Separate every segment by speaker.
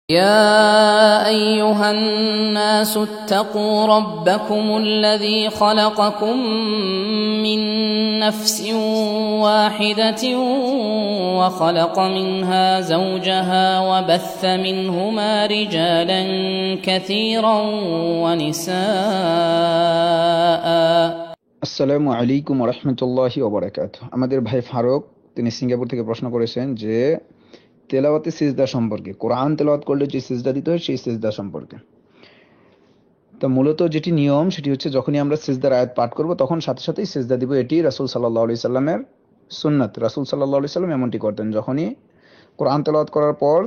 Speaker 1: يا أيها الناس اتقوا ربكم الذي خلقكم من نفس واحدة وخلق منها زوجها وبث منهما رجالا كثيرا ونساء।
Speaker 2: আসসালামু আলাইকুম রহমতুল্লাহি ওবারাকাতুহু। আমাদের ভাই ফারুক তিনি সিঙ্গাপুর থেকে প্রশ্ন করেছেন যে তেলাওয়াতে সিজদা সম্পর্কে, কোরআন তেলাওয়াত করলে যে সিজদা দিতে হয় সেই সিজদা সম্পর্কে। তো মূলত যেটি নিয়ম সেটি হচ্ছে, যখনই আমরা সিজদার আয়াত পাঠ করব তখন সাথে সাথেই সিজদা দিব। এটি রাসূল সাল্লাল্লাহু আলাইহি সাল্লামের সুন্নাত। রাসূল সাল্লাল্লাহু আলাইহি সাল্লাম এমনটি করতেন, যখনই কোরআন তেলাওয়াত করার পর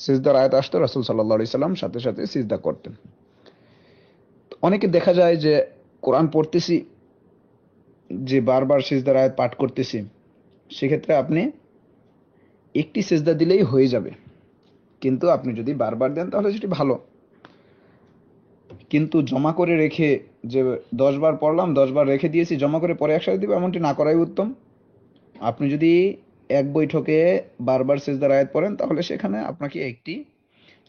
Speaker 2: সিজদার আয়াত আসতো রাসূল সাল্লাল্লাহু আলাইহি সাল্লাম সাথে সাথে সিজদা করতেন। অনেকে দেখা যায় যে কোরআন পড়তেছি, যে বারবার সিজদার আয়াত পাঠ করতেছি, সেক্ষেত্রে আপনি একটি সিজদা দিলেই হয়ে যাবে। কিন্তু আপনি যদি বারবার দেন তাহলে সেটি ভালো, কিন্তু জমা করে রেখে যে 10 বার পড়লাম 10 বার রেখে দিয়েছি জমা করে পরে একসাথে দিব, এমনটি না করাই উত্তম। আপনি যদি এক বৈঠকে বারবার সিজদার আয়াত পড়েন তাহলে সেখানে আপনাকে একটি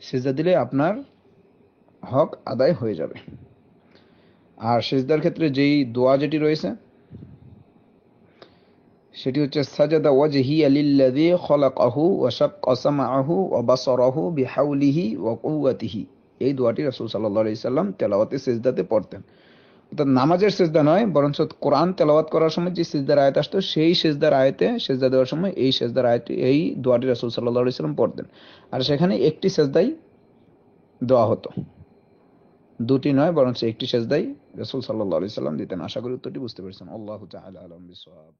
Speaker 2: সিজদা দিলে আপনার হক আদায় হয়ে যাবে। আর সিজদার ক্ষেত্রে যেই দোয়া যেটি রয়েছে সেটি হচ্ছে সাজাদা ওয়াজহিয়া লিল্লাযী খলাকাহু ওয়া শাক্কা সামআহু ওয়া বাসারাহু বিহাউলিহি ওয়া কুওয়াতিহি। এই দোয়াটি রাসূল সাল্লাল্লাহু আলাইহি সাল্লাম তেলাওয়াতে সিজদাতে পড়তেন। অর্থাৎ নামাজের সিজদা নয়, বরঞ্চ কোরআন তেলাওয়াত করার সময় যে সিজদার আয়াত আসতো সেই সিজদার আয়াতে সিজদা দেওয়ার সময় এই সিজদার আয়াতটি, এই দোয়াটি রাসূল সাল্লাল্লাহু আলাইহি সাল্লাম পড়তেন। আর সেখানে একটি সিজদাই দেওয়া হতো, দুটি নয় বরঞ্চ একটি সিজদাই রাসূল সাল্লাল্লাহু আলাইহি সাল্লাম দিতেন। আশা করি উত্তরটি বুঝতে পেরেছেন। আল্লাহু তাআলা আ'লাম বিসওয়াব।